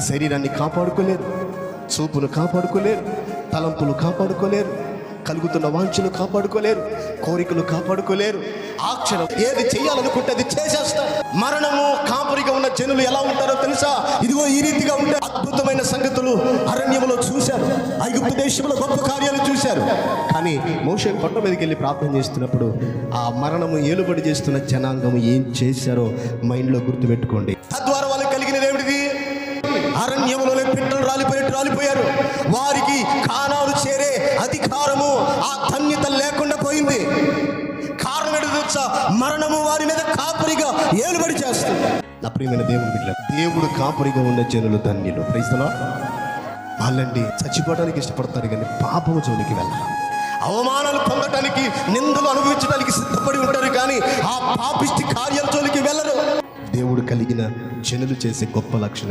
శరీరాన్ని కాపాడుకోలేరు, చూపును కాపాడుకోలేరు, తలంపులు కాపాడుకోలేరు, కలుగుతున్న వాంఛలు కాపాడుకోలేరు, కోరికలు కాపాడుకోలేరు. ఆ క్షణం ఏది చేయాలనుకుంటే అది చేసేస్తారు. మరణము కాపరిగా ఉన్న జనులు ఎలా ఉంటారో తెలుసా? ఇదిగో ఈ రీతిగా ఉంటే అద్భుతమైన సంగతులు అరణ్యములో చూశారు, ఐగుప్తు దేశంలో గొప్ప కార్యాలు చూశారు. కానీ మోషే కొండ మీదకి వెళ్ళి ప్రార్థన చేస్తున్నప్పుడు ఆ మరణము ఏలుబడి చేస్తున్న జనాంగం ఏం చేశారో మైండ్లో గుర్తుపెట్టుకోండి. తద్వారా వాళ్ళకి కలిగినది ఏమిటిది? అరణ్యములోనే పిట్టలు రాలిపోయారు. వారికి కానాను చేరే అధికారము, ఆ ధన్యత లేకుండా పోయింది. కారణం ఏంటో తెలుసా? మరణము వారి మీద కాపరిగా ఏలుబడి చేస్తుంది. నా ప్రియమైన దేవుని బిడ్డ, దేవుడు కాపరిగా ఉన్న జనులు ధన్యులు. Praise the lord. వాళ్ళండి చచ్చిపోవడానికి ఇష్టపడతారు కానీ పాపము జోలికి వెళ్ళరు. అవమానాలు పొందటానికి, నిందలు అనుభవించడానికి సిద్ధపడి ఉంటారు కానీ ఆ పాపిష్టి కార్యాల జోలికి వెళ్ళరు. దేవుడు కలిగిన జనులు చేసే గొప్ప లక్షణం